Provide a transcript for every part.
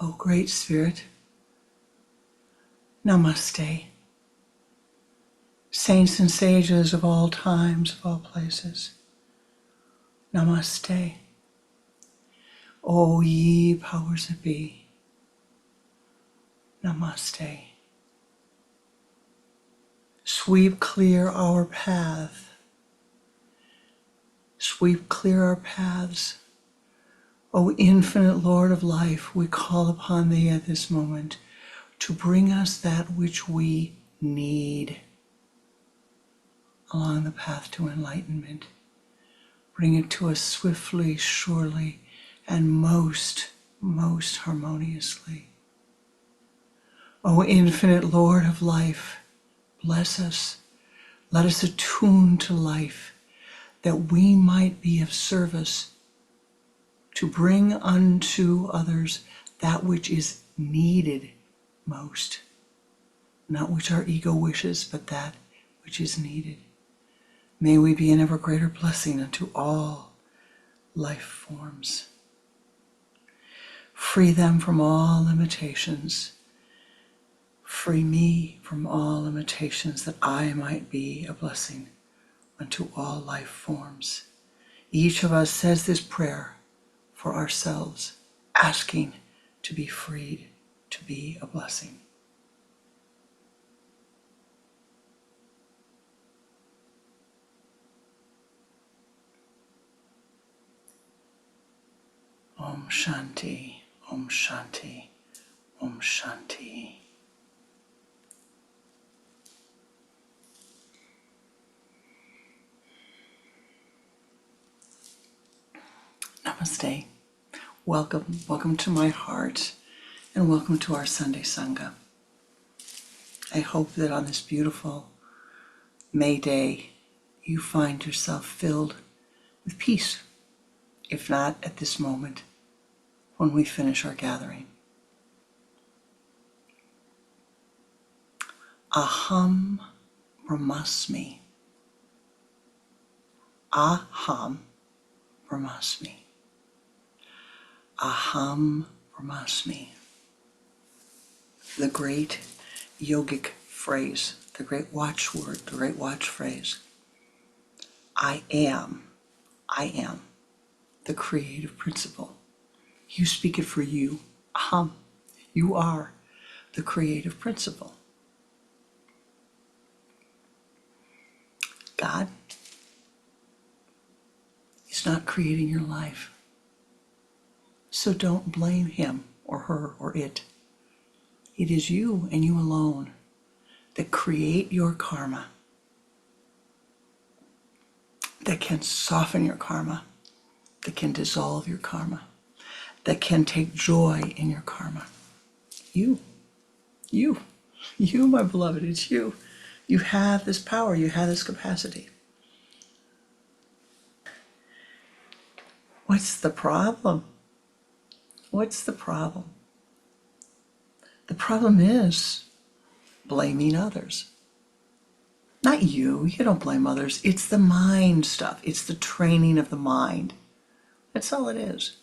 O Great Spirit, Namaste. Saints and sages of all times, of all places, Namaste. O ye powers that be, Namaste. Sweep clear our path. Sweep clear our paths. O infinite Lord of life, we call upon Thee at this moment to bring us that which we need along the path to enlightenment. Bring it to us swiftly, surely, and most harmoniously. O infinite Lord of life, bless us. Let us attune to life, that we might be of service to bring unto others that which is needed most. Not which our ego wishes, but that which is needed. May we be an ever greater blessing unto all life forms. Free them from all limitations. Free me from all limitations, that I might be a blessing unto all life forms. Each of us says this prayer for ourselves, asking to be freed, to be a blessing. Om Shanti, Om Shanti, Om Shanti. Namaste. Welcome to my heart, and welcome to our Sunday Sangha. I hope that on this beautiful May Day, you find yourself filled with peace, if not at this moment, when we finish our gathering. Aham Brahmasmi. Aham Brahmasmi. Aham Brahmasmi. The great yogic phrase, the great watchword, the great watch phrase. I am the creative principle. You speak it for you. Aham. You are the creative principle. God is not creating your life. So don't blame him or her or it. It is you and you alone that create your karma, that can soften your karma, that can dissolve your karma, that can take joy in your karma. You, my beloved, it's you. You have this power, you have this capacity. What's the problem? What's the problem? The problem is blaming others. Not you. You don't blame others. It's the mind stuff. It's the training of the mind. That's all it is.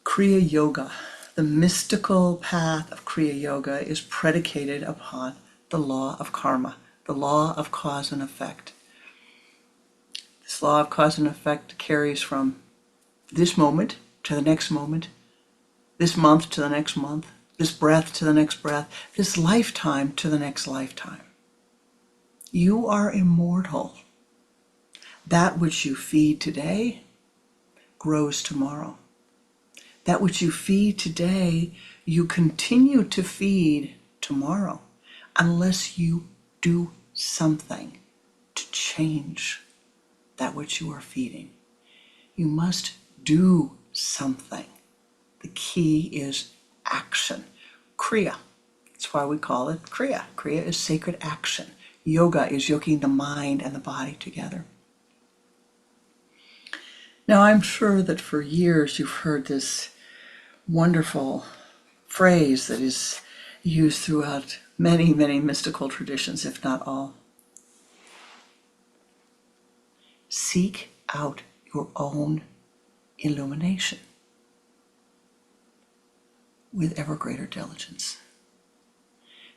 Kriya Yoga, the mystical path of Kriya Yoga, is predicated upon the law of karma, the law of cause and effect. This law of cause and effect carries from this moment to the next moment, this month to the next month, this breath to the next breath, this lifetime to the next lifetime. You are immortal. That which you feed today grows tomorrow. That which you feed today, you continue to feed tomorrow, unless you do something to change that which you are feeding. You must do something. The key is action. Kriya. That's why we call it Kriya. Kriya is sacred action. Yoga is yoking the mind and the body together. Now, I'm sure that for years you've heard this wonderful phrase that is used throughout many, many mystical traditions, if not all. Seek out your own illumination with ever greater diligence.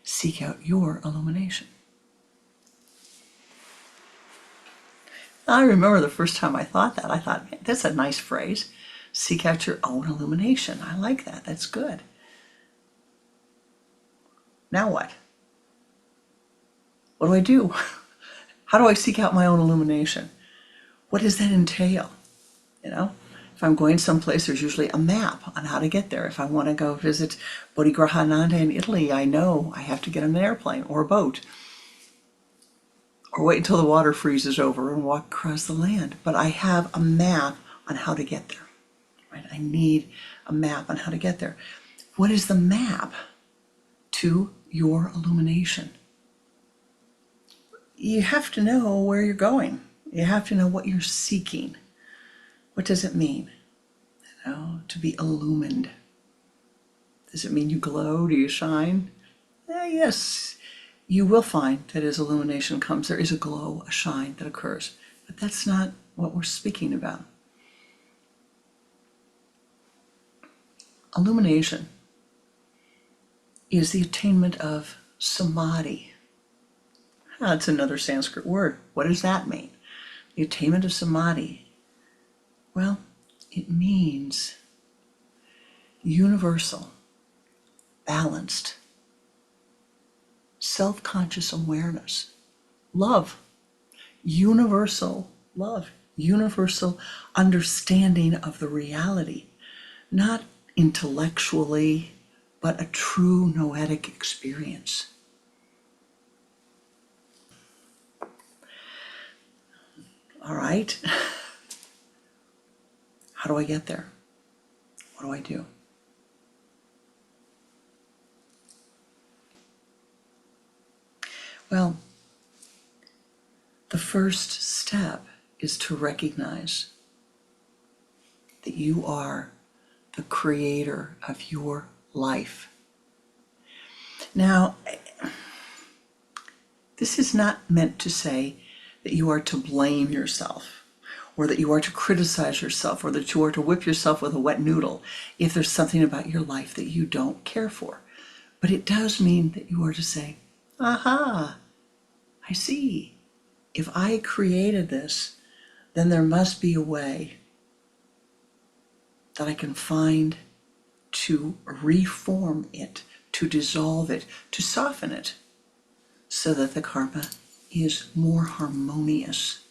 Seek out your illumination. I remember the first time I thought that. I thought, man, that's a nice phrase. Seek out your own illumination. I like that. That's good. Now what? What do I do? How do I seek out my own illumination? What does that entail? If I'm going someplace, there's usually a map on how to get there. If I want to go visit Pranananda in Italy, I know I have to get on an airplane or a boat, or wait until the water freezes over and walk across the land. But I have a map on how to get there. Right? I need a map on how to get there. What is the map to your illumination? You have to know where you're going. You have to know what you're seeking. What does it mean? To be illumined. Does it mean you glow? Do you shine? Yes. You will find that as illumination comes, there is a glow, a shine that occurs. But that's not what we're speaking about. Illumination is the attainment of samadhi. That's another Sanskrit word. What does that mean? The attainment of samadhi. Well, it means universal, balanced, self-conscious awareness, love, universal love, universal understanding of the reality, not intellectually, but a true noetic experience. All right. How do I get there? What do I do? Well, the first step is to recognize that you are the creator of your life. Now, this is not meant to say that you are to blame yourself, or that you are to criticize yourself, or that you are to whip yourself with a wet noodle if there's something about your life that you don't care for. But it does mean that you are to say, aha, I see. If I created this, then there must be a way that I can find to reform it, to dissolve it, to soften it, so that the karma is more harmonious.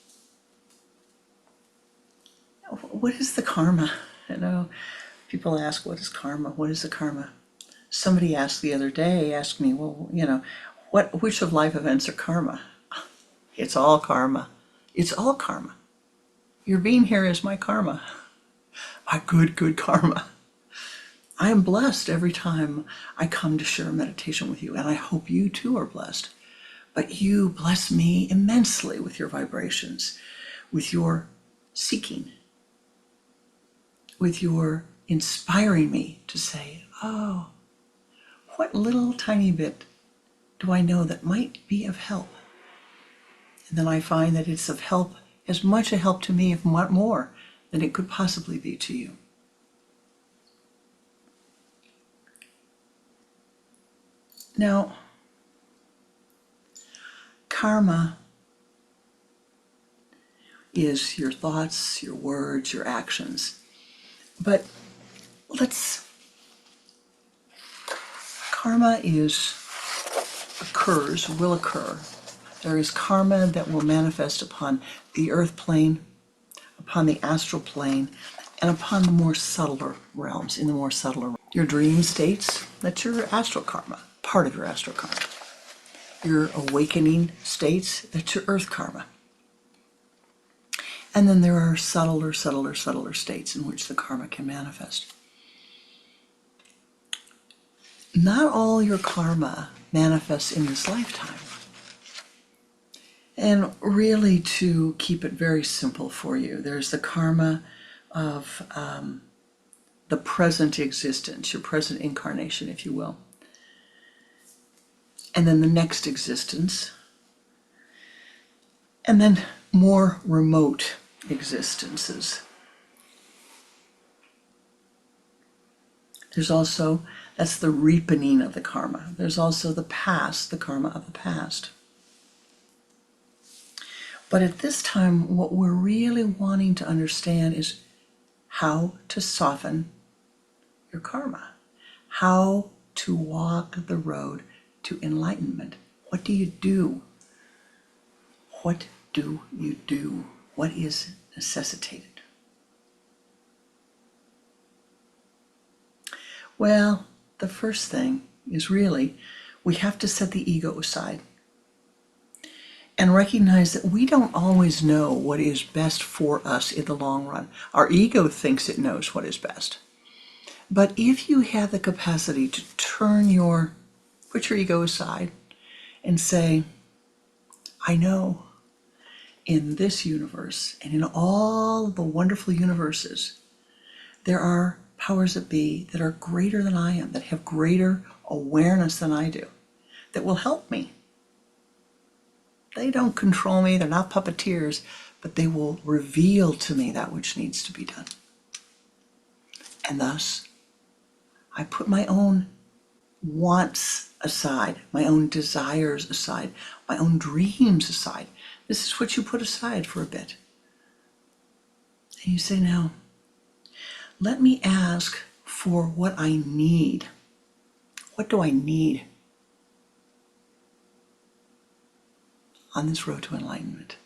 What is the karma? People ask, what is karma? What is the karma? Somebody asked the other day, asked me, well, which of life events are karma? It's all karma. It's all karma. Your being here is my karma. My good karma. I am blessed every time I come to share meditation with you, and I hope you too are blessed. But you bless me immensely with your vibrations, with your seeking, with your inspiring me to say, oh, what little tiny bit do I know that might be of help? And then I find that it's of help, as much a help to me, if not more, than it could possibly be to you. Now, karma is your thoughts, your words, your actions. But karma will occur. There is karma that will manifest upon the earth plane, upon the astral plane, and upon the more subtler realms, in the more subtler realms. Your dream states, that's your astral karma, part of your astral karma. Your awakening states, that's your earth karma. And then there are subtler states in which the karma can manifest. Not all your karma manifests in this lifetime. And really, to keep it very simple for you, there's the karma of the present existence, your present incarnation, if you will. And then the next existence. And then more remote existences. There's also, that's the reapening of the karma. There's also the past, the karma of the past. But at this time, what we're really wanting to understand is how to soften your karma, how to walk the road to enlightenment. What do you do? What do you do? What is necessitated? Well, the first thing is really, we have to set the ego aside and recognize that we don't always know what is best for us in the long run. Our ego thinks it knows what is best. But if you have the capacity to put your ego aside and say, I know in this universe and in all the wonderful universes, there are powers that be that are greater than I am, that have greater awareness than I do, that will help me. They don't control me, they're not puppeteers, but they will reveal to me that which needs to be done. And thus, I put my own wants aside, my own desires aside, my own dreams aside. This is what you put aside for a bit. And you say, now, let me ask for what I need. What do I need on this road to enlightenment?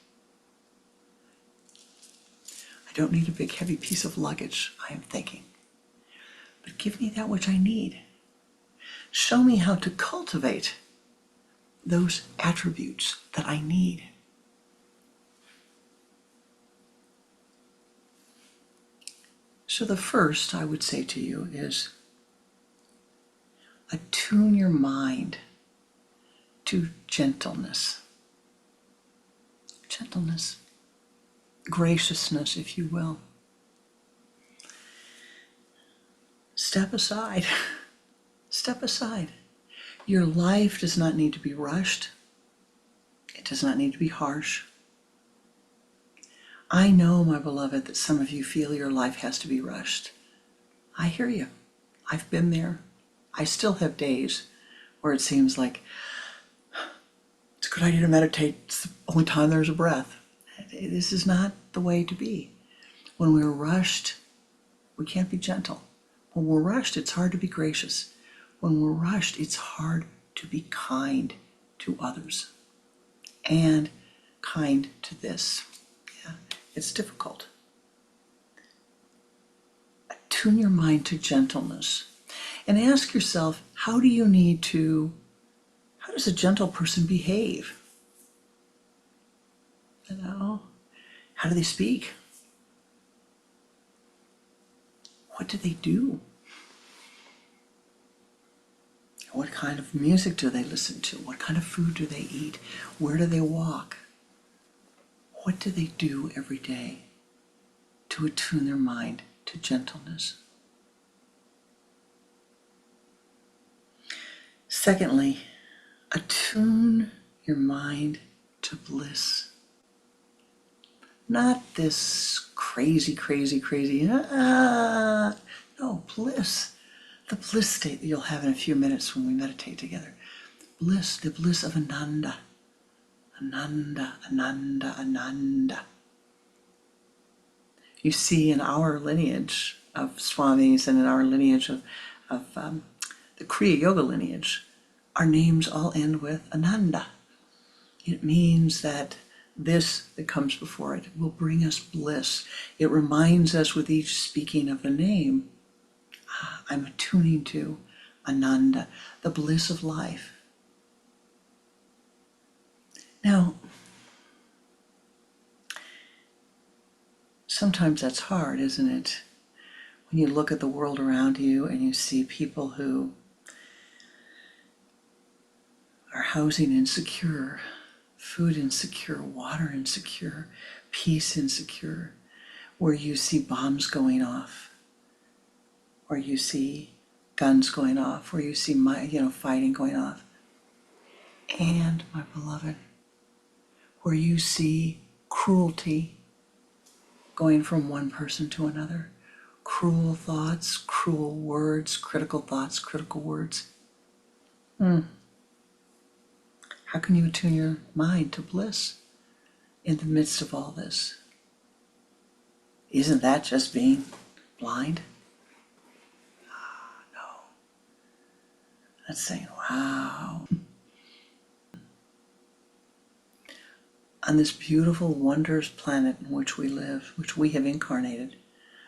I don't need a big heavy piece of luggage, I am thinking. But give me that which I need. Show me how to cultivate those attributes that I need. So the first I would say to you is attune your mind to gentleness. Gentleness, graciousness, if you will. Step aside. Step aside. Your life does not need to be rushed. It does not need to be harsh. I know, my beloved, that some of you feel your life has to be rushed. I hear you. I've been there. I still have days where it seems like it's a good idea to meditate. It's the only time there's a breath. This is not the way to be. When we're rushed, we can't be gentle. When we're rushed, it's hard to be gracious. When we're rushed, it's hard to be kind to others and kind to this. Yeah, it's difficult. Attune your mind to gentleness and ask yourself, how does a gentle person behave? You know, how do they speak? What do they do? What kind of music do they listen to? What kind of food do they eat? Where do they walk? What do they do every day to attune their mind to to gentleness. Secondly, attune your mind to bliss. Not this crazy, no, bliss. The bliss state that you'll have in a few minutes when we meditate together. Bliss, the bliss of Ananda. Ananda, Ananda, Ananda. You see in our lineage of Swamis and in our lineage of the Kriya Yoga lineage, our names all end with Ananda. It means that this that comes before it will bring us bliss. It reminds us with each speaking of the name, I'm attuning to Ananda, the bliss of life. Now, sometimes that's hard, isn't it? When you look at the world around you and you see people who are housing insecure, food insecure, water insecure, peace insecure, where you see bombs going off, where you see guns going off, where you see fighting going off. And, my beloved, where you see cruelty going from one person to another, cruel thoughts, cruel words, critical thoughts, critical words. How can you attune your mind to bliss in the midst of all this? Isn't that just being blind? No. That's saying, wow. On this beautiful, wondrous planet in which we live, which we have incarnated,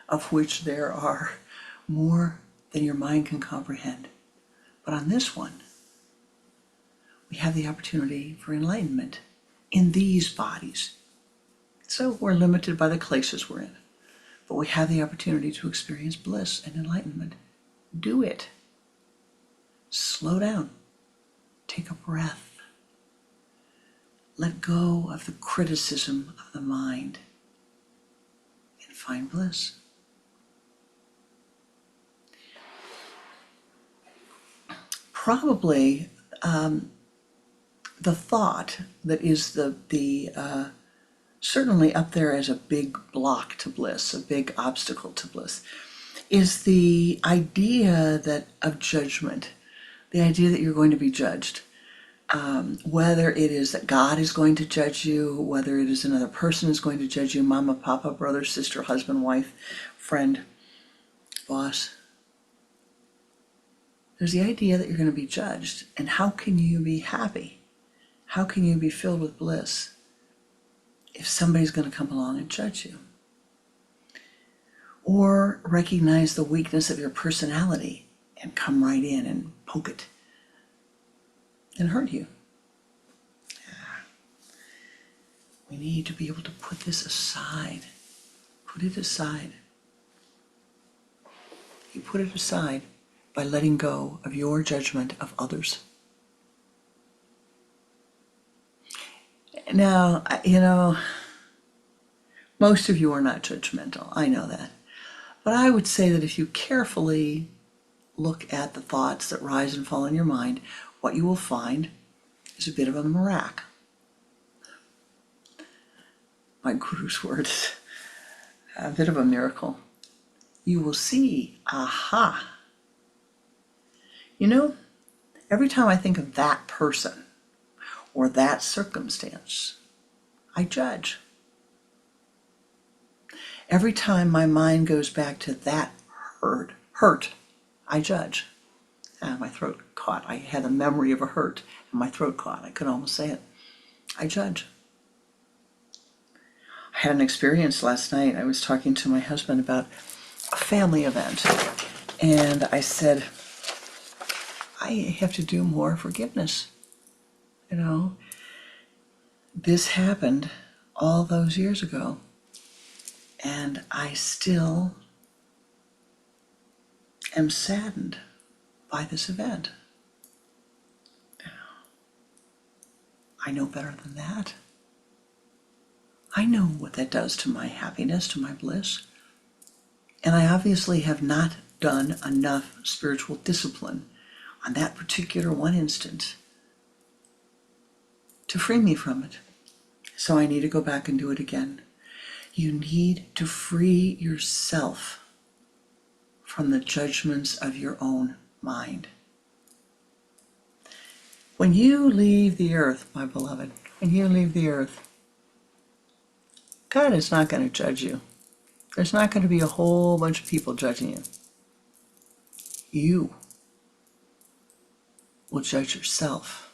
of which there are more than your mind can comprehend. But on this one, we have the opportunity for enlightenment in these bodies. So we're limited by the kleshas we're in. But we have the opportunity to experience bliss and enlightenment. Do it. Slow down. Take a breath. Let go of the criticism of the mind and find bliss. Probably the thought that is the certainly up there as a big block to bliss, a big obstacle to bliss, is the idea of judgment, the idea that you're going to be judged. Whether it is that God is going to judge you, whether it is another person is going to judge you, mama, papa, brother, sister, husband, wife, friend, boss. There's the idea that you're going to be judged. And how can you be happy? How can you be filled with bliss if somebody's going to come along and judge you? Or recognize the weakness of your personality and come right in and poke it and hurt you. We need to be able to put this aside. Put it aside. You put it aside by letting go of your judgment of others. Now, most of you are not judgmental. I know that. But I would say that if you carefully look at the thoughts that rise and fall in your mind, what you will find is a bit of a miracle. My guru's words, a bit of a miracle. You will see, aha. Every time I think of that person or that circumstance, I judge. Every time my mind goes back to that hurt, I judge. My throat caught. I had a memory of a hurt, and my throat caught. I could almost say it. I judge. I had an experience last night. I was talking to my husband about a family event, and I said, I have to do more forgiveness. This happened all those years ago, and I still am saddened by this event. I know better than that. I know what that does to my happiness, to my bliss. And I obviously have not done enough spiritual discipline on that particular one instance to free me from it. So I need to go back and do it again. You need to free yourself from the judgments of your own mind. When you leave the earth, my beloved, when you leave the earth, God is not going to judge you. There's not going to be a whole bunch of people judging you. You will judge yourself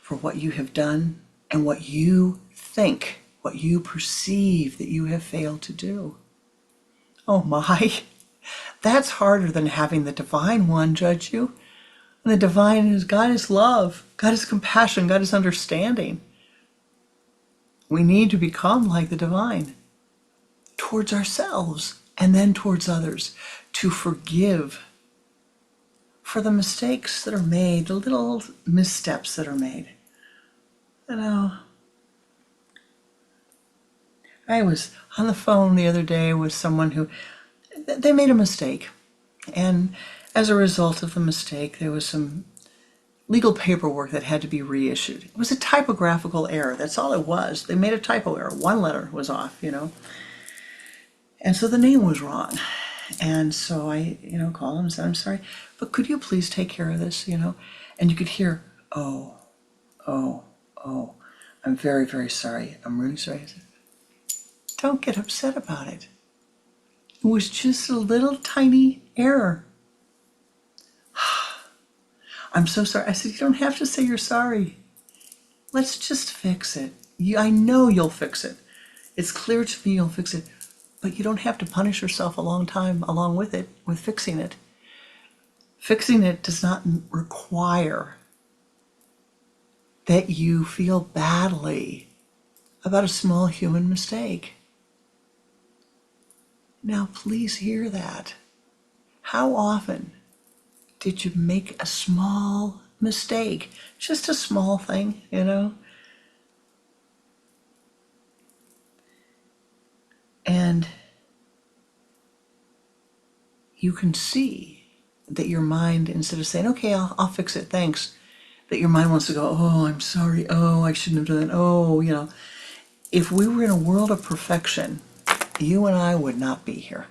for what you have done and what you think, what you perceive that you have failed to do. Oh my, that's harder than having the Divine One judge you. And the Divine is, God is love, God is compassion, God is understanding. We need to become like the Divine towards ourselves and then towards others, to forgive for the mistakes that are made, the little missteps that are made. You know, I was on the phone the other day with someone who, they made a mistake. And as a result of the mistake, there was some legal paperwork that had to be reissued. It was a typographical error. That's all it was. They made a typo error. One letter was off, And so the name was wrong. And so I, called him and said, I'm sorry, but could you please take care of this, And you could hear, oh, I'm very, very sorry. I'm really sorry. I said, don't get upset about it. It was just a little tiny error. I'm so sorry. I said, you don't have to say you're sorry. Let's just fix it. I know you'll fix it. It's clear to me you'll fix it. But you don't have to punish yourself a long time along with it, with fixing it. Fixing it does not require that you feel badly about a small human mistake. Now, please hear that. How often did you make a small mistake? Just a small thing, And you can see that your mind, instead of saying, okay, I'll fix it, thanks, that your mind wants to go, oh, I'm sorry, oh, I shouldn't have done that, oh, If we were in a world of perfection, you and I would not be here.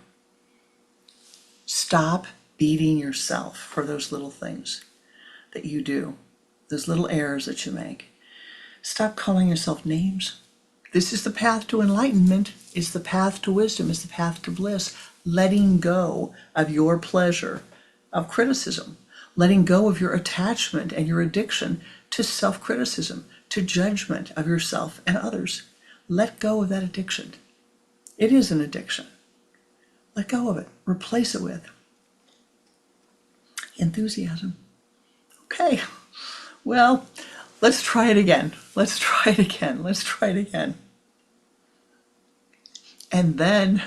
Stop beating yourself for those little things that you do, those little errors that you make. Stop calling yourself names. This is the path to enlightenment, is the path to wisdom, is the path to bliss. Letting go of your pleasure of criticism, letting go of your attachment and your addiction to self-criticism, to judgment of yourself and others. Let go of that addiction. It is an addiction. Let go of it. Replace it with enthusiasm. Okay, well, let's try it again. Let's try it again. Let's try it again. And then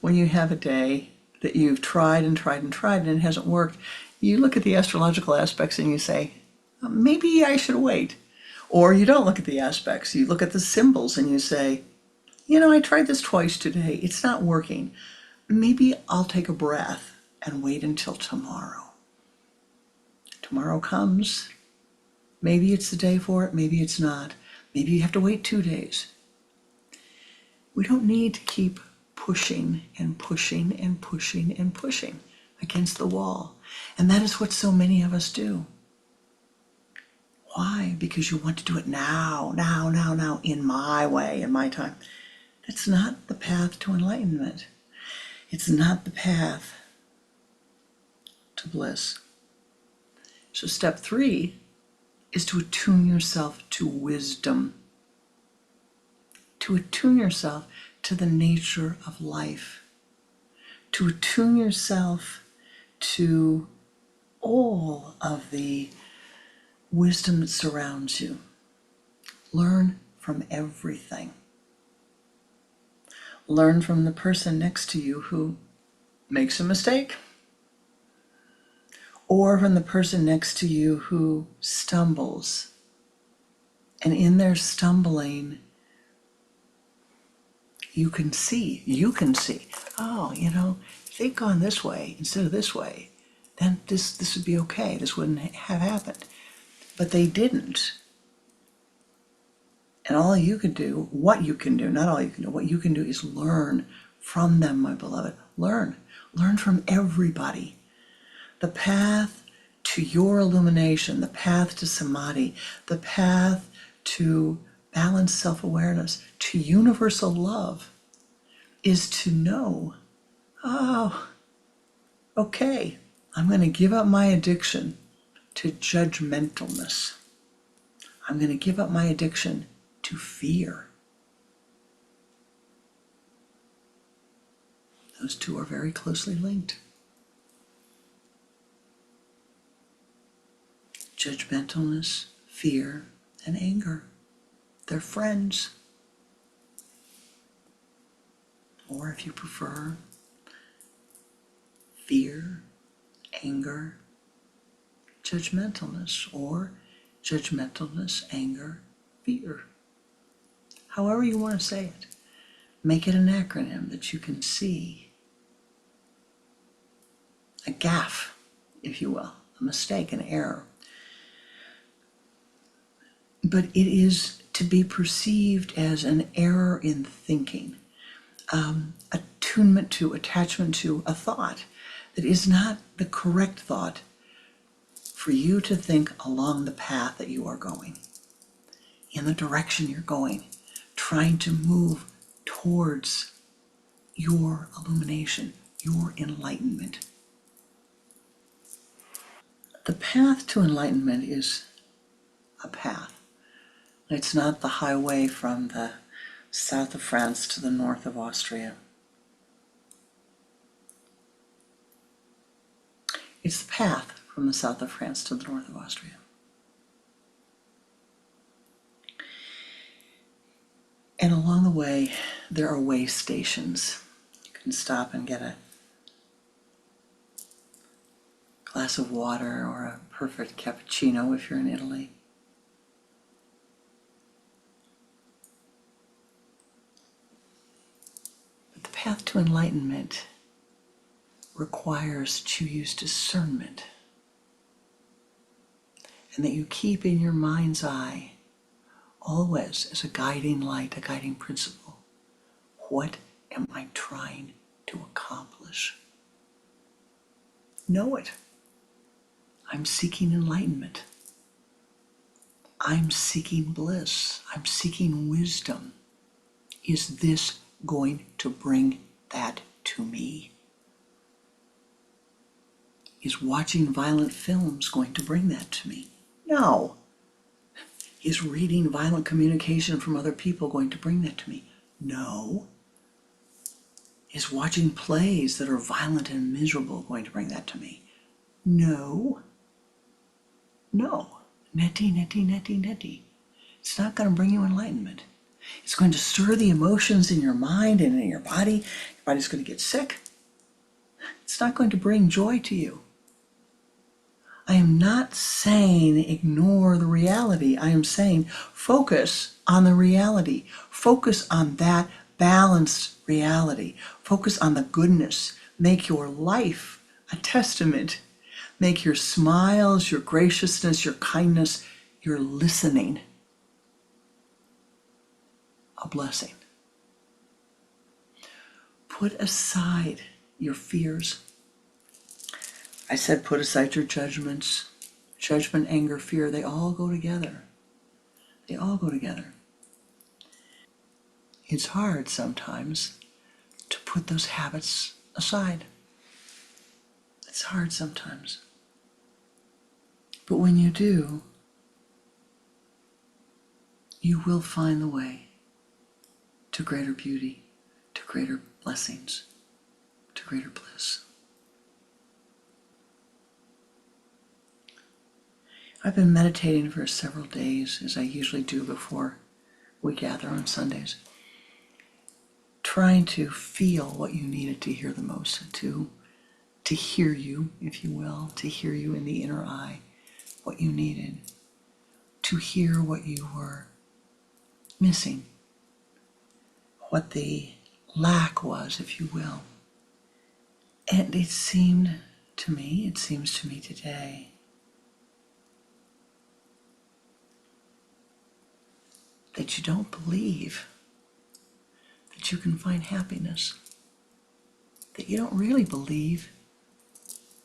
when you have a day that you've tried and tried and tried and it hasn't worked, you look at the astrological aspects and you say, maybe I should wait. Or you don't look at the aspects. You look at the symbols and you say, I tried this twice today. It's not working. Maybe I'll take a breath and wait until tomorrow. Tomorrow comes. Maybe it's the day for it. Maybe it's not. Maybe you have to wait 2 days. We don't need to keep pushing and pushing and pushing and pushing against the wall. And that is what so many of us do. Why? Because you want to do it now, in my way, in my time. That's not the path to enlightenment. It's not the path to bliss. So step 3 is to attune yourself to wisdom. To attune yourself to the nature of life. To attune yourself to all of the wisdom that surrounds you. Learn from everything. Learn from the person next to you who makes a mistake, or from the person next to you who stumbles. And in their stumbling, you can see, oh, if they'd gone this way instead of this way, then this would be okay. This wouldn't have happened. But they didn't. And all you can do, what you can do, not all you can do, what you can do is learn from them, my beloved. Learn. Learn from everybody. The path to your illumination, the path to samadhi, the path to balanced self-awareness, to universal love, is to know, oh, okay, I'm going to give up my addiction to judgmentalness. I'm going to give up my addiction to fear. Those two are very closely linked. Judgmentalness, fear, and anger. They're friends. Or if you prefer, fear, anger, judgmentalness, or judgmentalness, anger, fear. However you want to say it. Make it an acronym that you can see. A gaffe, if you will, a mistake, an error. But it is to be perceived as an error in thinking, attunement to, attachment to a thought that is not the correct thought for you to think along the path that you are going, in the direction you're going, trying to move towards your illumination, your enlightenment. The path to enlightenment is a path. It's not the highway from the south of France to the north of Austria. It's the path from the south of France to the north of Austria. And along the way, there are way stations. You can stop and get a glass of water or a perfect cappuccino if you're in Italy. But the path to enlightenment requires that you use discernment and that you keep in your mind's eye always as a guiding light, a guiding principle. What am I trying to accomplish? Know it. I'm seeking enlightenment. I'm seeking bliss. I'm seeking wisdom. Is this going to bring that to me? Is watching violent films going to bring that to me? No. Is reading violent communication from other people going to bring that to me? No. Is watching plays that are violent and miserable going to bring that to me? No. No. Neti, neti, neti, neti. It's not going to bring you enlightenment. It's going to stir the emotions in your mind and in your body. Your body's going to get sick. It's not going to bring joy to you. I am not saying ignore the reality. I am saying focus on the reality. Focus on that balanced reality. Focus on the goodness. Make your life a testament. Make your smiles, your graciousness, your kindness, your listening a blessing. Put aside your fears. I said put aside your judgments. Judgment, anger, fear, they all go together. They all go together. It's hard sometimes to put those habits aside. It's hard sometimes. But when you do, you will find the way to greater beauty, to greater blessings, to greater bliss. I've been meditating for several days, as I usually do before we gather on Sundays, trying to feel what you needed to hear the most, to hear you, if you will, to hear you in the inner eye, what you needed, to hear what you were missing, what the lack was, if you will. And it seems to me today, that you don't believe that you can find happiness, that you don't really believe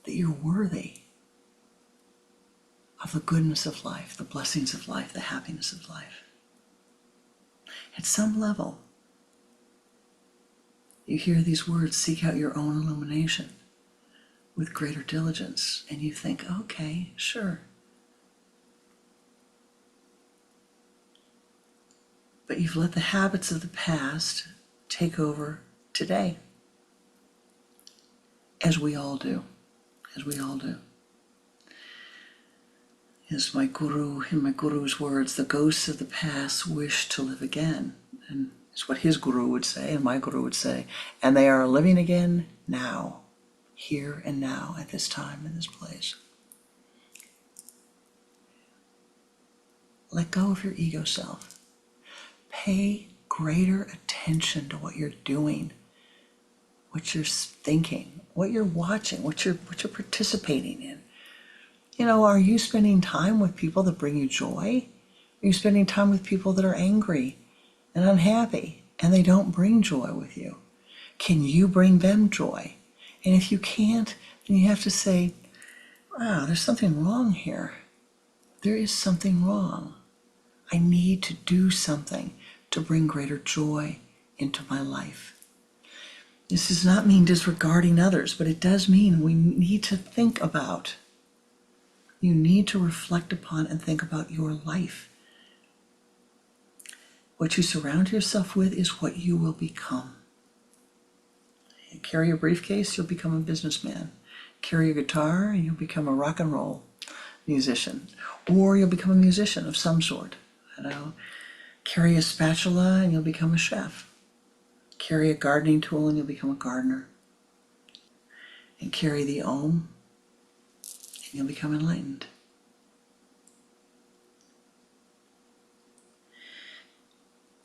that you're worthy of the goodness of life, the blessings of life, the happiness of life. At some level, you hear these words, seek out your own illumination with greater diligence, and you think, okay, sure. But you've let the habits of the past take over today, as we all do, As my guru, in my guru's words, the ghosts of the past wish to live again. And it's what his guru would say, and my guru would say. And they are living again now, here and now, at this time, in this place. Let go of your ego self. Pay greater attention to what you're doing, what you're thinking, what you're watching, what you're participating in. Are you spending time with people that bring you joy? Are you spending time with people that are angry and unhappy and they don't bring joy with you? Can you bring them joy? And if you can't, then you have to say, wow, there's something wrong here. There is something wrong. I need to do something to bring greater joy into my life. This does not mean disregarding others, but it does mean we need to think about. You need to reflect upon and think about your life. What you surround yourself with is what you will become. You carry a briefcase, you'll become a businessman. Carry a guitar, and you'll become a rock and roll musician. Or you'll become a musician of some sort. Carry a spatula, and you'll become a chef. Carry a gardening tool, and you'll become a gardener. And carry the Om, and you'll become enlightened.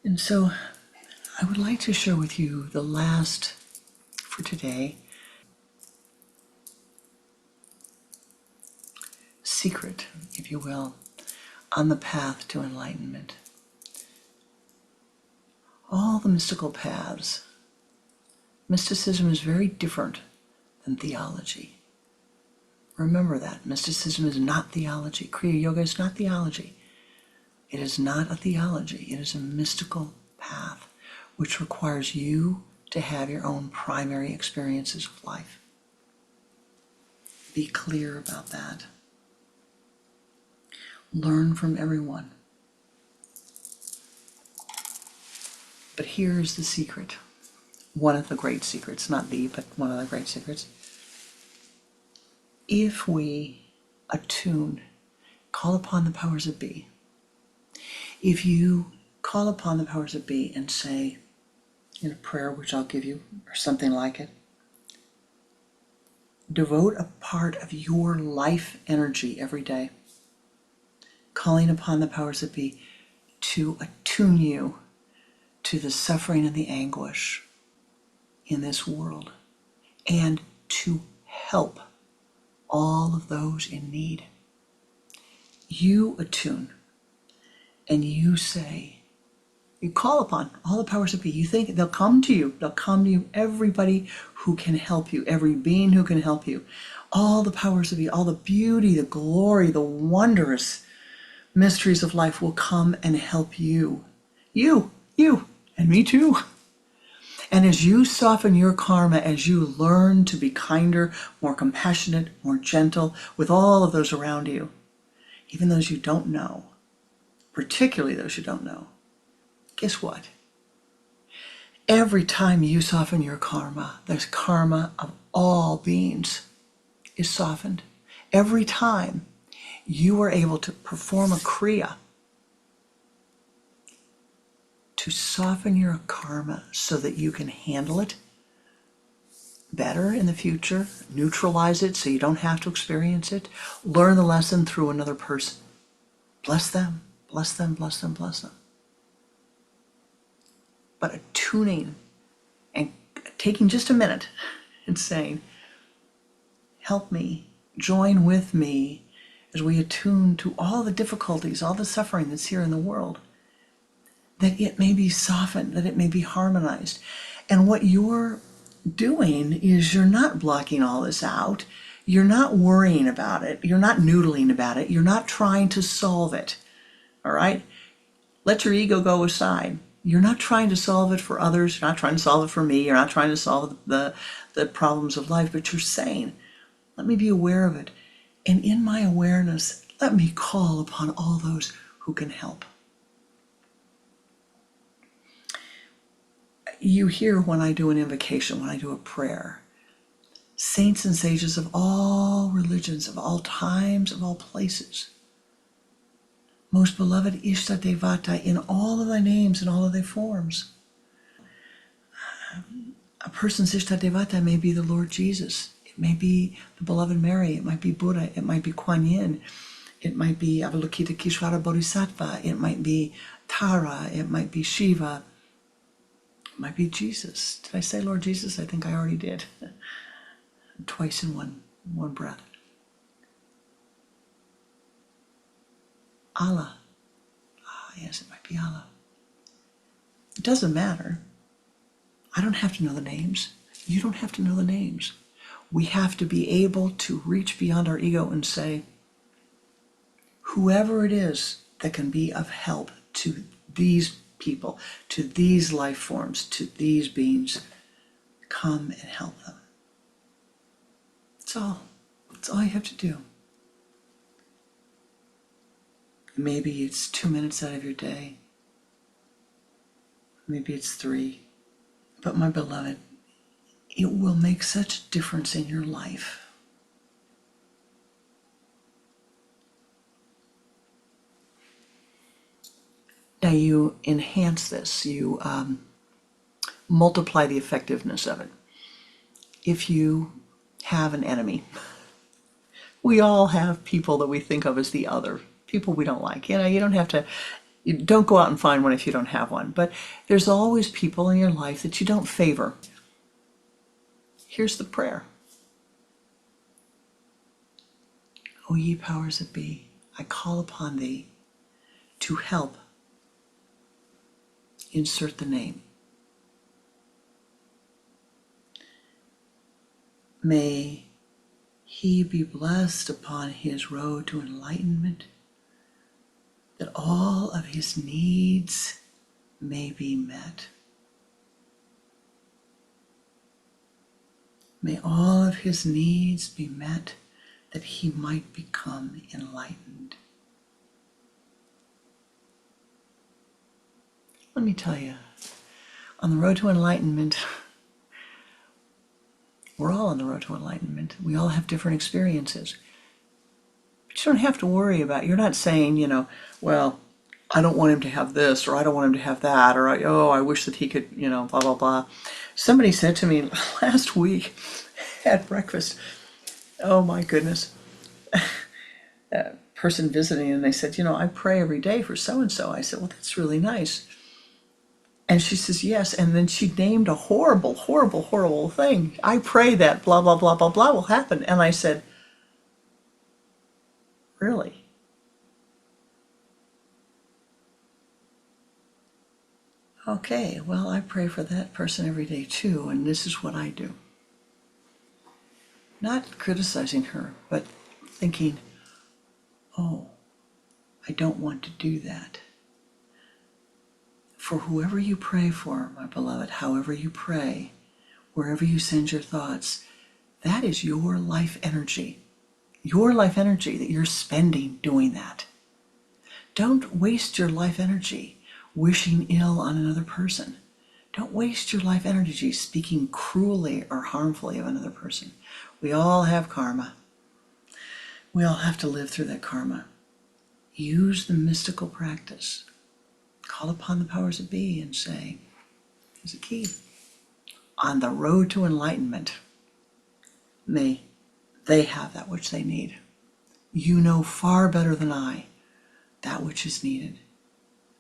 And so I would like to share with you the last for today secret, if you will, on the path to enlightenment. All the mystical paths, mysticism is very different than theology. Remember that. Mysticism is not theology. Kriya Yoga is not theology. It is not a theology. It is a mystical path which requires you to have your own primary experiences of life. Be clear about that. Learn from everyone. But here's the secret. One of the great secrets, not the, but one of the great secrets. If we attune, call upon the powers that be. If you call upon the powers that be and say, in a prayer which I'll give you, or something like it, devote a part of your life energy every day, calling upon the powers that be to attune you to the suffering and the anguish in this world, and to help all of those in need. You attune, and you say, you call upon all the powers that be. You think they'll come to you. They'll come to you. Everybody who can help you, every being who can help you, all the powers that be, all the beauty, the glory, the wondrous mysteries of life will come and help you. You, and me too. And as you soften your karma, as you learn to be kinder, more compassionate, more gentle with all of those around you, even those you don't know, particularly those you don't know, guess what? Every time you soften your karma, the karma of all beings is softened. Every time you are able to perform a Kriya to soften your karma so that you can handle it better in the future, neutralize it so you don't have to experience it, learn the lesson through another person. Bless them, bless them, bless them, bless them. But attuning and taking just a minute and saying, help me, join with me as we attune to all the difficulties, all the suffering that's here in the world, that it may be softened, that it may be harmonized. And what you're doing is you're not blocking all this out. You're not worrying about it. You're not noodling about it. You're not trying to solve it. All right? Let your ego go aside. You're not trying to solve it for others. You're not trying to solve it for me. You're not trying to solve the problems of life, but you're saying, let me be aware of it. And in my awareness, let me call upon all those who can help. You hear when I do an invocation, when I do a prayer, saints and sages of all religions, of all times, of all places. Most beloved Ishta Devata, in all of thy names and all of thy forms. A person's Ishta Devata may be the Lord Jesus. It may be the beloved Mary. It might be Buddha. It might be Kuan Yin. It might be Avalokiteshvara Bodhisattva. It might be Tara. It might be Shiva. It might be Jesus. Did I say Lord Jesus? I think I already did. Twice in one breath. Allah. Yes, it might be Allah. It doesn't matter. I don't have to know the names. You don't have to know the names. We have to be able to reach beyond our ego and say, whoever it is that can be of help to these people, to these life forms, to these beings, come and help them. That's all. That's all you have to do. Maybe it's 2 minutes out of your day. Maybe it's 3. But my beloved, it will make such a difference in your life. Now you enhance this, you multiply the effectiveness of it. If you have an enemy, we all have people that we think of as the other, people we don't like. You don't have to, you don't go out and find one if you don't have one, but there's always people in your life that you don't favor. Here's the prayer. O ye powers that be, I call upon thee to help. Insert the name. May he be blessed upon his road to enlightenment, that all of his needs may be met. May all of his needs be met, that he might become enlightened. Let me tell you, on the road to enlightenment, we're all on the road to enlightenment. We all have different experiences. But you don't have to worry about it. You're not saying, well, I don't want him to have this, or I don't want him to have that, or I wish that he could, blah, blah, blah. Somebody said to me last week at breakfast, oh my goodness, a person visiting, and they said, I pray every day for so-and-so. I said, well, that's really nice. And she says, yes. And then she named a horrible, horrible, horrible thing. I pray that blah, blah, blah, blah, blah will happen. And I said, really? Okay, well, I pray for that person every day too, and this is what I do. Not criticizing her, but thinking, oh, I don't want to do that. For whoever you pray for, my beloved, however you pray, wherever you send your thoughts, that is your life energy. Your life energy that you're spending doing that. Don't waste your life energy wishing ill on another person. Don't waste your life energy speaking cruelly or harmfully of another person. We all have karma. We all have to live through that karma. Use the mystical practice. Call upon the powers that be and say, here's a key. On the road to enlightenment, may they have that which they need. You know far better than I that which is needed.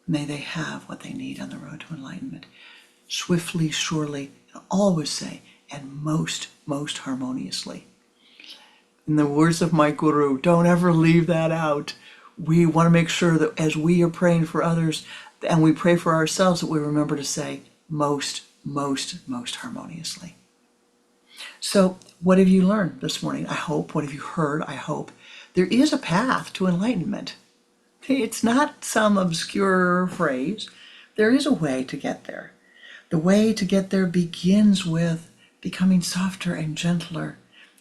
May they have what they need on the road to enlightenment. Swiftly, surely, always say, and most harmoniously. In the words of my guru, don't ever leave that out. We want to make sure that as we are praying for others and we pray for ourselves, that we remember to say most harmoniously. So what have you learned this morning? I hope. What have you heard? I hope. There is a path to enlightenment. It's not some obscure phrase. There is a way to get there. The way to get there begins with becoming softer and gentler,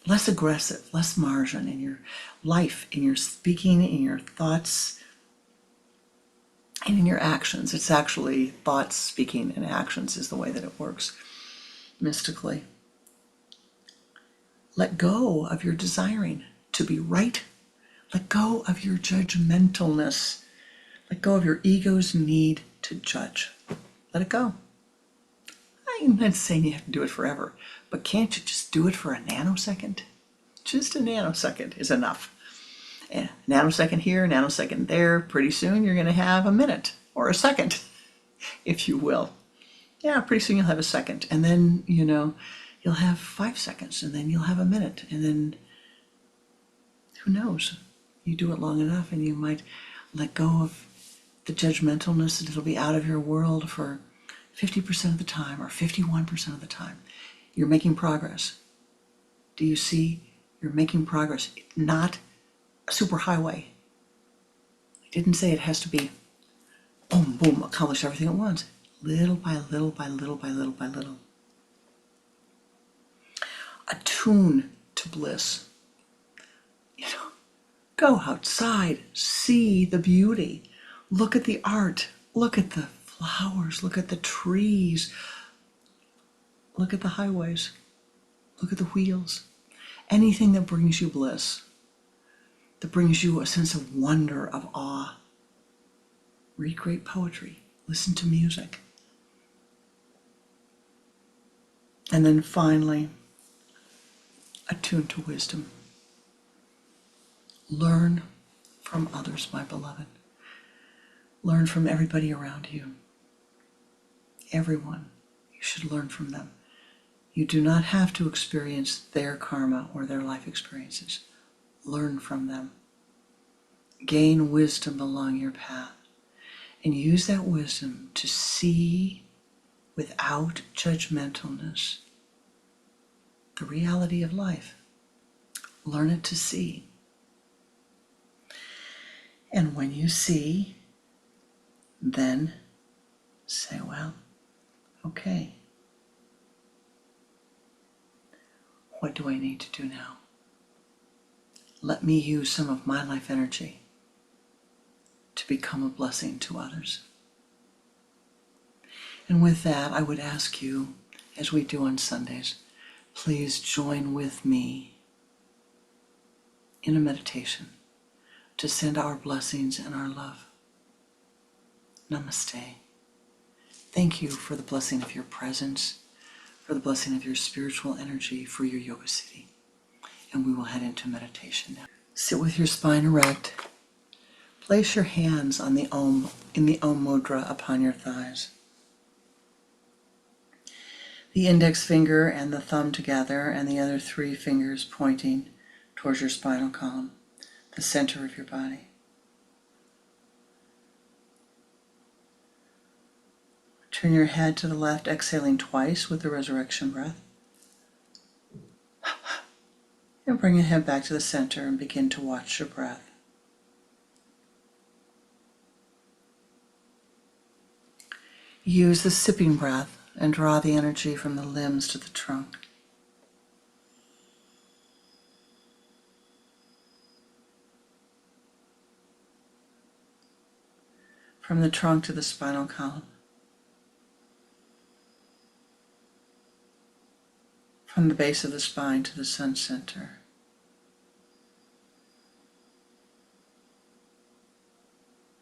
less aggressive, less margin in your life, in your speaking, in your thoughts, and in your actions. It's actually thoughts, speaking, and actions is the way that it works mystically. Let go of your desiring to be right. Let go of your judgmentalness. Let go of your ego's need to judge. Let it go. I'm not saying you have to do it forever, but can't you just do it for a nanosecond? Just a nanosecond is enough. A nanosecond here, a nanosecond there. Pretty soon you're going to have a minute or a second, if you will. Yeah, pretty soon you'll have a second. And then, you'll have 5 seconds, and then you'll have a minute. And then, who knows? You do it long enough and you might let go of the judgmentalness, and it'll be out of your world for 50% of the time or 51% of the time. You're making progress. Do you see? You're making progress. It's not a superhighway. I didn't say it has to be boom, boom, accomplish everything at once. Little by little by little by little by little. Attune to bliss. Go outside, see the beauty. Look at the art. Look at the flowers. Look at the trees. Look at the highways. Look at the wheels. Anything that brings you bliss, that brings you a sense of wonder, of awe. Read great poetry. Listen to music. And then finally, attune to wisdom. Learn from others, my beloved. Learn from everybody around you. Everyone. You should learn from them. You do not have to experience their karma or their life experiences. Learn from them. Gain wisdom along your path. And use that wisdom to see without judgmentalness the reality of life. Learn it to see. And when you see, then say, well, okay. What do I need to do now? Let me use some of my life energy to become a blessing to others. And with that, I would ask you, as we do on Sundays, please join with me in a meditation to send our blessings and our love. Namaste. Thank you for the blessing of your presence, for the blessing of your spiritual energy, for your yoga city. And we will head into meditation now. Sit with your spine erect. Place your hands on the Om, in the Om mudra upon your thighs. The index finger and the thumb together, and the other 3 fingers pointing towards your spinal column, the center of your body. Turn your head to the left, exhaling twice with the resurrection breath. And bring your head back to the center and begin to watch your breath. Use the sipping breath and draw the energy from the limbs to the trunk. From the trunk to the spinal column. From the base of the spine to the sun center.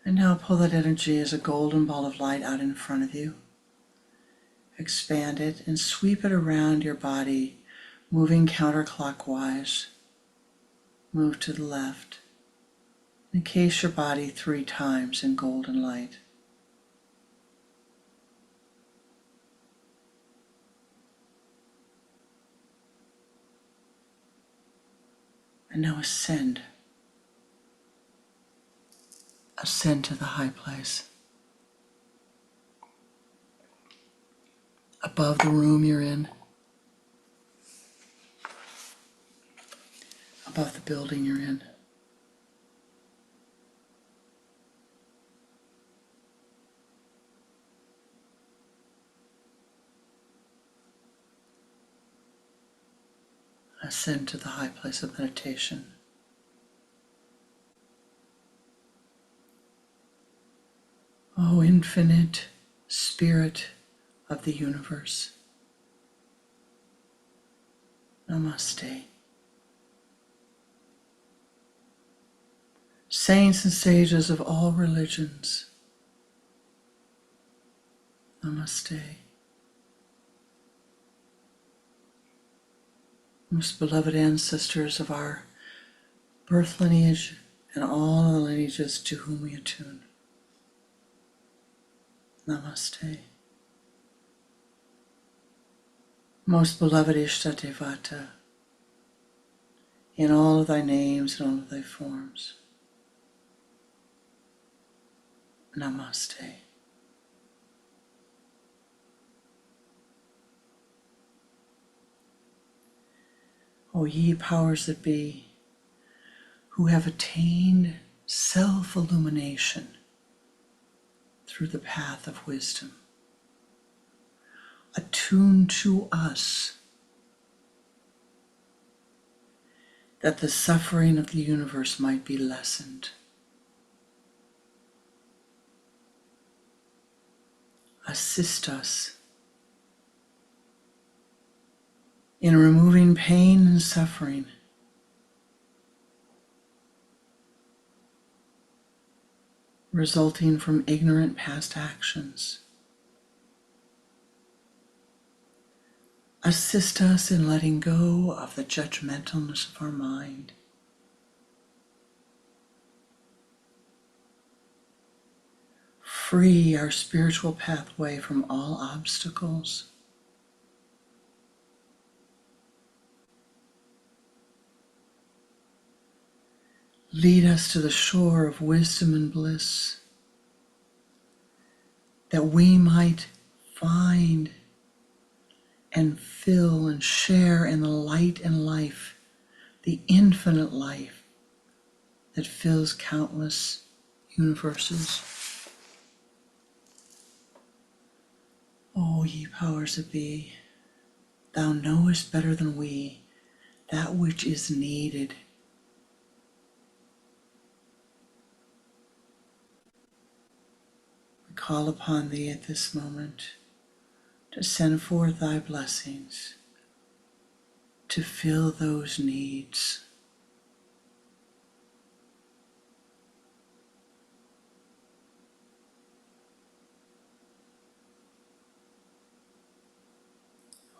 And now pull that energy as a golden ball of light out in front of you. Expand it and sweep it around your body, moving counterclockwise. Move to the left. Encase your body 3 times in golden light. And now ascend. Ascend to the high place. Above the room you're in. Above the building you're in. Ascend to the high place of meditation. O infinite Spirit of the universe. Namaste. Saints and sages of all religions. Namaste. Most beloved ancestors of our birth lineage and all the lineages to whom we attune. Namaste. Most beloved Ishtadevata, in all of thy names and all of thy forms. Namaste. O ye powers that be, who have attained self-illumination through the path of wisdom, attune to us that the suffering of the universe might be lessened. Assist us in removing pain and suffering, resulting from ignorant past actions. Assist us in letting go of the judgmentalness of our mind. Free our spiritual pathway from all obstacles. Lead us to the shore of wisdom and bliss, that we might find and fill and share in the light and life, the infinite life that fills countless universes. O ye powers that be, thou knowest better than we that which is needed. We call upon thee at this moment to send forth thy blessings to fill those needs.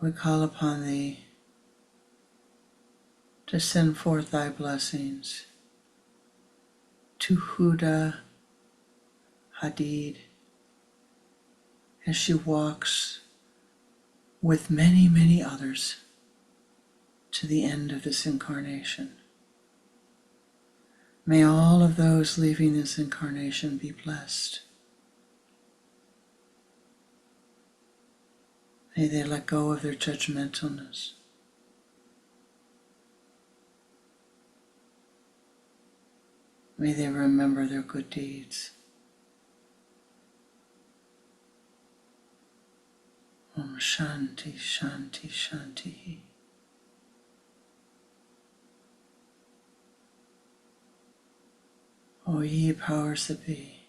We call upon thee to send forth thy blessings to Huda Hadid as she walks with many, many others to the end of this incarnation. May all of those leaving this incarnation be blessed. May they let go of their judgmentalness. May they remember their good deeds. Om Shanti, Shanti, Shanti. O ye powers that be,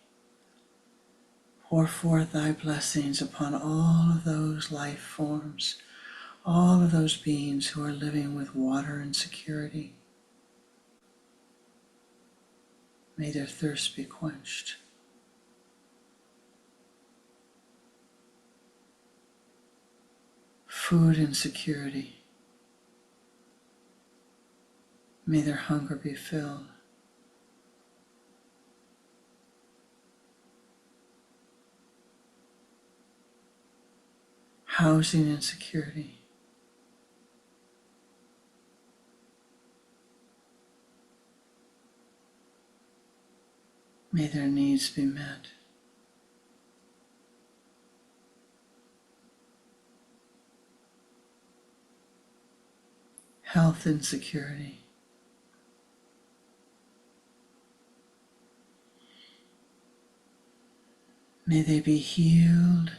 pour forth thy blessings upon all of those life forms, all of those beings who are living with water insecurity. May their thirst be quenched. Food insecurity. May their hunger be filled. Housing insecurity. May their needs be met. Health and security. May they be healed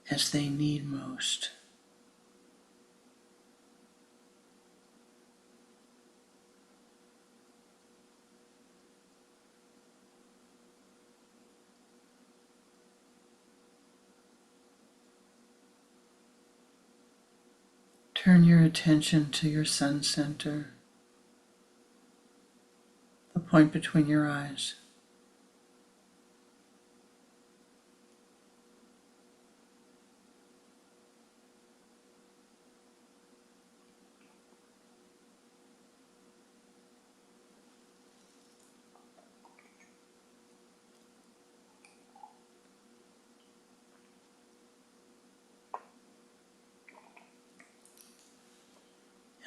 as they need most. Turn your attention to your sun center, the point between your eyes.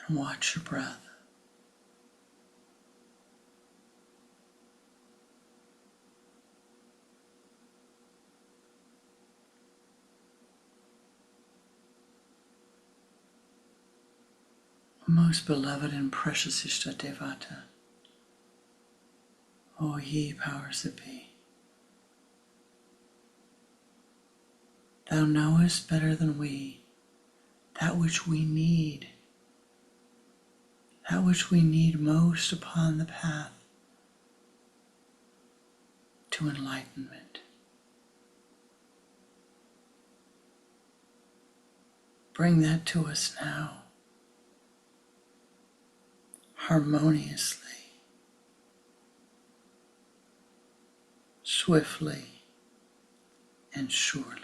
And watch your breath. Most beloved and precious Ishtadevata, O ye powers that be, thou knowest better than we that which we need most upon the path to enlightenment. Bring that to us now, harmoniously, swiftly, and surely.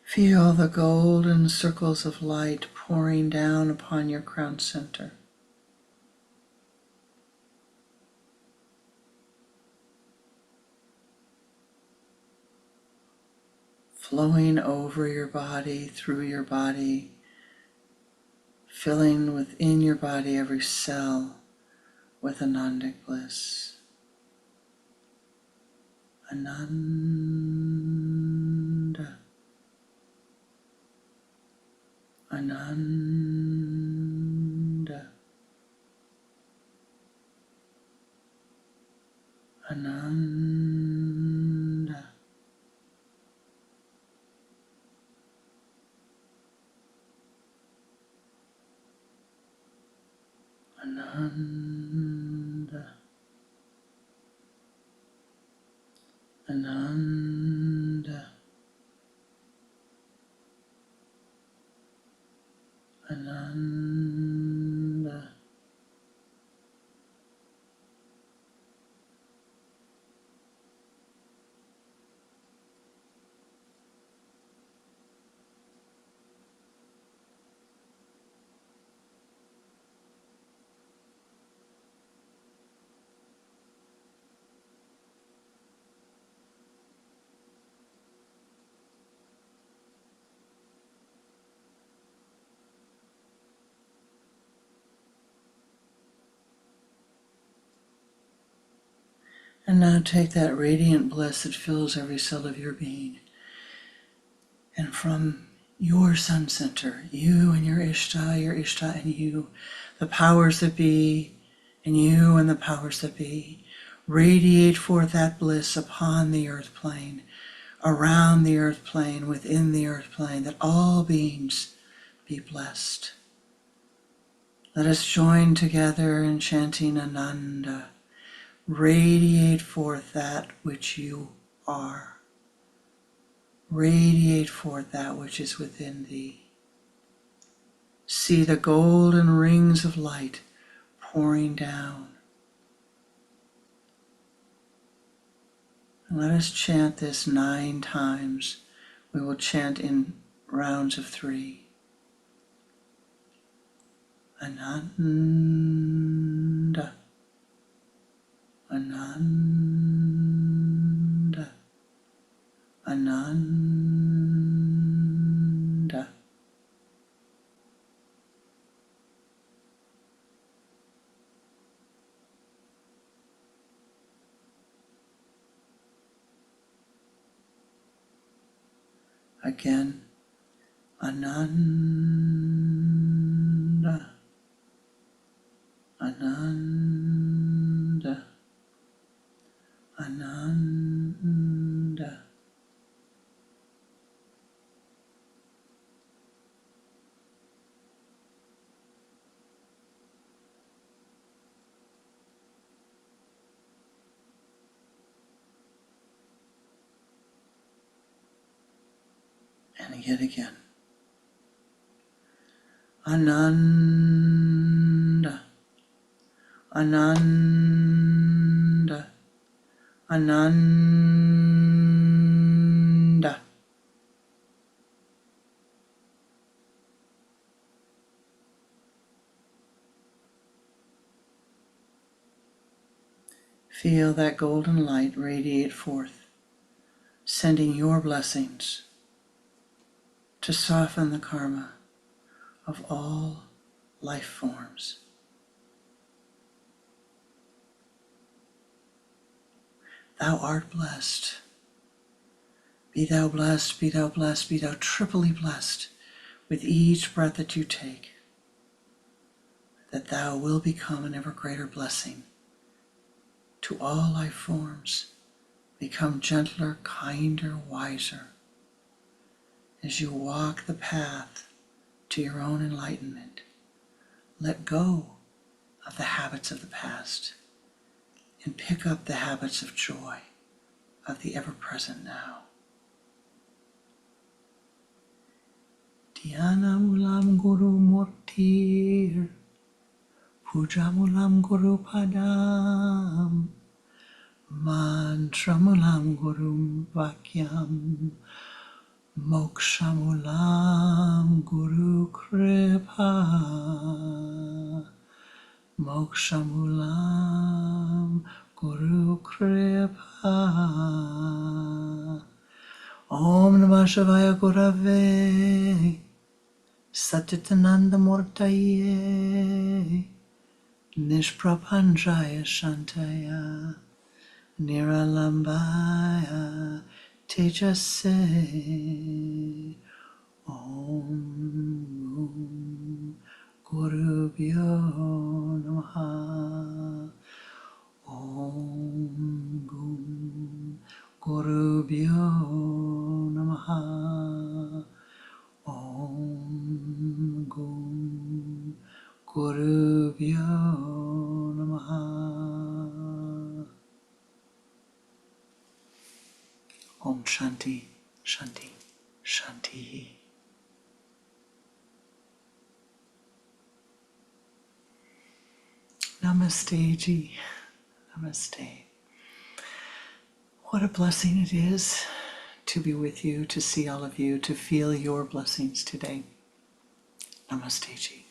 Feel the golden circles of light pouring down upon your crown center. Flowing over your body, through your body, filling within your body every cell with Anandic bliss. Ananda. Ananda. Ananda. Ananda. Ananda. Ananda. And now take that radiant bliss that fills every cell of your being, and from your sun center, you and your Ishta and you, the powers that be, and you and the powers that be, radiate forth that bliss upon the earth plane, around the earth plane, within the earth plane, that all beings be blessed. Let us join together in chanting Ananda. Radiate forth that which you are. Radiate forth that which is within thee. See the golden rings of light pouring down. And let us chant this 9 times. We will chant in rounds of 3. Ananda. Ananda. Ananda. Again, Ananda, Ananda, Ananda. And yet again, Ananda, Ananda, Ananda. Feel that golden light radiate forth, sending your blessings to soften the karma of all life forms. Thou art blessed. Be thou blessed, be thou blessed, be thou triply blessed with each breath that you take, that thou will become an ever greater blessing to all life forms. Become gentler, kinder, wiser as you walk the path to your own enlightenment. Let go of the habits of the past and pick up the habits of joy of the ever-present now. Dhyanamulam Guru Murtir, Pujamulam Guru Padam, Mantramulam Guru Vakyam, Mokshamulam Guru Kripa, Mokshamulam Guru Kripa. Om Namah Shivaya Gurave Satchitananda Murtaye Nishprapanjaya Shantaya Niralambaya Tejase. Om Gurubhyo Namaha. Om Gurubhyo Namaha. Om Gurubhyo Namaha. Om Shanti, Shanti, Shanti. Namaste, Ji. Namaste. What a blessing it is to be with you, to see all of you, to feel your blessings today. Namaste, Ji.